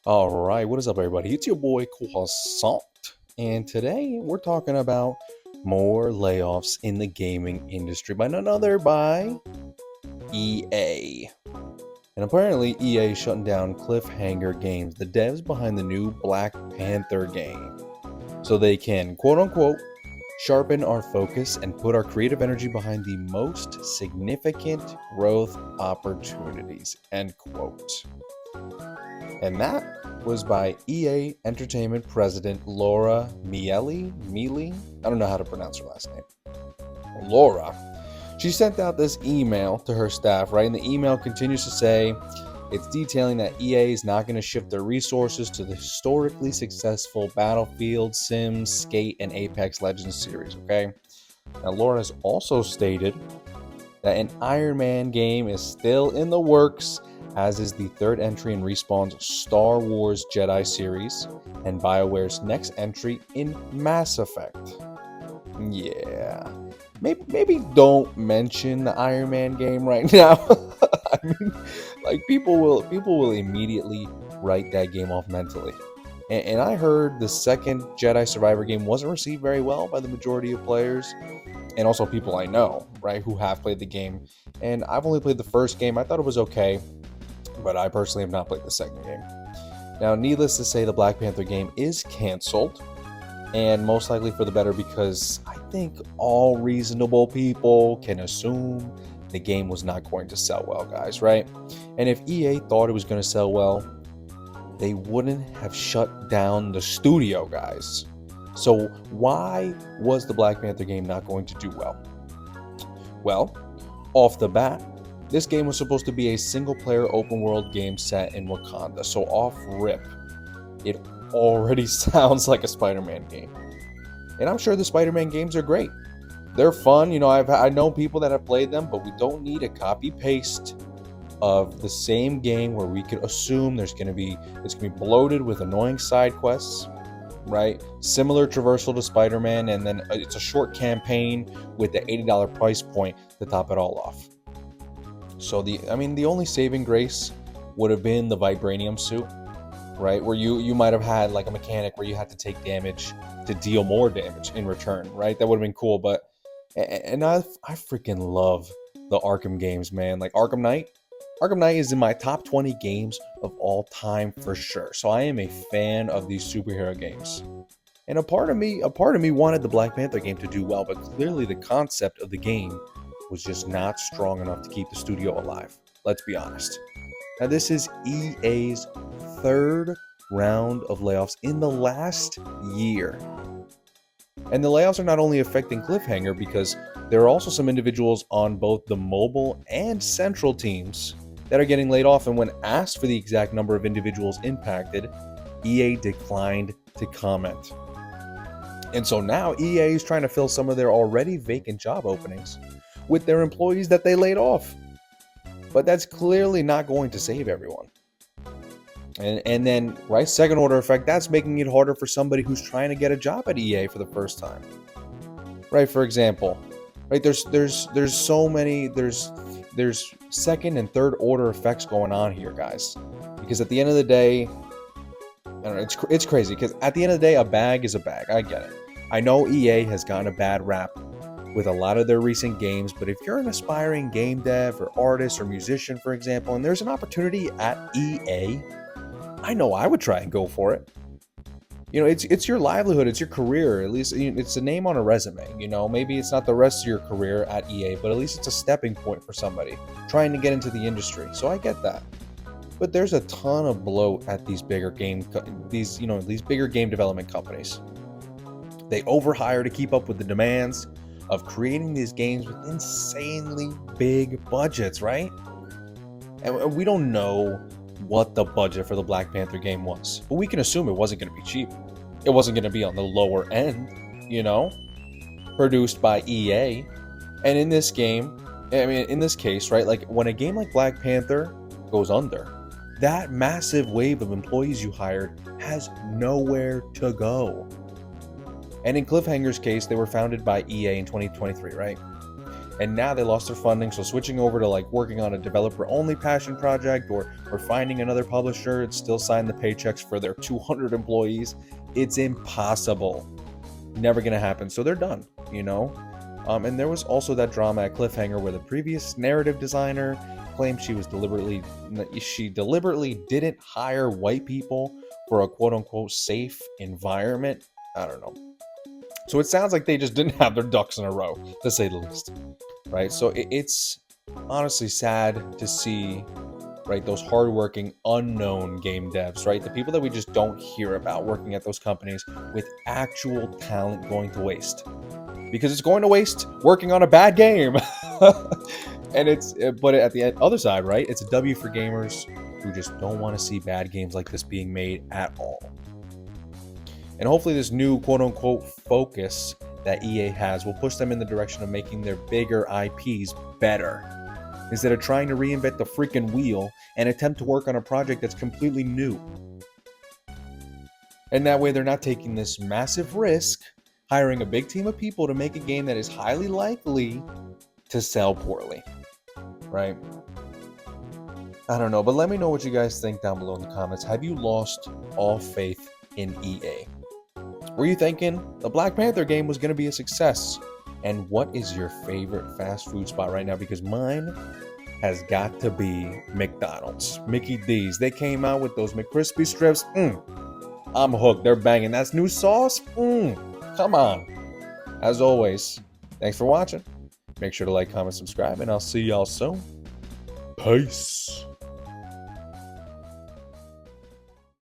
All right, what is up, everybody? It's your boy Croissant, and today we're talking about more layoffs in the gaming industry by none other by EA. And apparently, EA is shutting down Cliffhanger Games, the devs behind the new Black Panther game, so they can quote unquote sharpen our focus and put our creative energy behind the most significant growth opportunities. End quote. And that was by EA Entertainment President Laura Miele. I don't know how to pronounce her last name. Laura. She sent out this email to her staff, right? And the email continues to say it's detailing that EA is not going to shift their resources to the historically successful Battlefield, Sims, Skate, and Apex Legends series, okay? Now, Laura has also stated that an Iron Man game is still in the works, as is the third entry in Respawn's Star Wars Jedi series and BioWare's next entry in Mass Effect. Yeah, maybe don't mention the Iron Man game right now. I mean, like people will immediately write that game off mentally. And I heard the second Jedi Survivor game wasn't received very well by the majority of players, and also people I know, right, who have played the game. And I've only played the first game. I thought it was okay, but I personally have not played the second game. Now, needless to say, the Black Panther game is canceled, and most likely for the better, because I think all reasonable people can assume the game was not going to sell well, guys, right? And if EA thought it was going to sell well, they wouldn't have shut down the studio, guys. So why was the Black Panther game not going to do well? Well, off the bat, this game was supposed to be a single-player open-world game set in Wakanda, so off rip, it already sounds like a Spider-Man game. And I'm sure the Spider-Man games are great. They're fun, I know people that have played them, but we don't need a copy-paste of the same game where we could assume it's going to be bloated with annoying side quests, right? Similar traversal to Spider-Man, and then it's a short campaign with the $80 price point to top it all off. So the only saving grace would have been the vibranium suit, right? Where you might have had like a mechanic where you had to take damage to deal more damage in return, right? That would have been cool. But I freaking love the Arkham games, man. Like Arkham Knight is in my top 20 games of all time for sure. So I am a fan of these superhero games. And a part of me wanted the Black Panther game to do well, but clearly the concept of the game was just not strong enough to keep the studio alive. Let's be honest. Now, this is EA's third round of layoffs in the last year. And the layoffs are not only affecting Cliffhanger, because there are also some individuals on both the mobile and central teams that are getting laid off. And when asked for the exact number of individuals impacted, EA declined to comment. And so now EA is trying to fill some of their already vacant job openings with their employees that they laid off. But that's clearly not going to save everyone. And then, right, second order effect, that's making it harder for somebody who's trying to get a job at EA for the first time. Right, for example, right, there's so many, there's second and third order effects going on here, guys. Because at the end of the day, I don't know, it's crazy, because at the end of the day, a bag is a bag. I get it. I know EA has gotten a bad rap with a lot of their recent games, but if you're an aspiring game dev or artist or musician, for example, and there's an opportunity at EA, I know I would try and go for it. It's your livelihood, it's your career. At least it's a name on a resume. Maybe it's not the rest of your career at EA, but at least it's a stepping point for somebody trying to get into the industry. So I get that. But there's a ton of bloat at these bigger game development companies. They overhire to keep up with the demands of creating these games with insanely big budgets, right? And we don't know what the budget for the Black Panther game was, but we can assume it wasn't going to be cheap. It wasn't going to be on the lower end, produced by EA. And in this game, in this case, right, like when a game like Black Panther goes under, that massive wave of employees you hired has nowhere to go. And in Cliffhanger's case, they were founded by EA in 2023, right? And now they lost their funding, so switching over to like working on a developer-only passion project or finding another publisher and still sign the paychecks for their 200 employees, it's impossible. Never gonna happen. So they're done, you know? And there was also that drama at Cliffhanger where the previous narrative designer claimed she deliberately didn't hire white people for a quote-unquote safe environment. I don't know. So it sounds like they just didn't have their ducks in a row, to say the least, right? So it's honestly sad to see, right, those hardworking, unknown game devs, right? The people that we just don't hear about working at those companies with actual talent going to waste. Because it's going to waste working on a bad game. And but at the other side, right, it's a W for gamers who just don't want to see bad games like this being made at all. And hopefully this new quote-unquote focus that EA has will push them in the direction of making their bigger IPs better, instead of trying to reinvent the freaking wheel and attempt to work on a project that's completely new. And that way they're not taking this massive risk, hiring a big team of people to make a game that is highly likely to sell poorly, right? I don't know, but let me know what you guys think down below in the comments. Have you lost all faith in EA? Were you thinking the Black Panther game was going to be a success? And what is your favorite fast food spot right now? Because mine has got to be McDonald's. Mickey D's. They came out with those McCrispy strips. I'm hooked. They're banging. That's new sauce. Come on. As always, thanks for watching. Make sure to like, comment, subscribe, and I'll see y'all soon. Peace.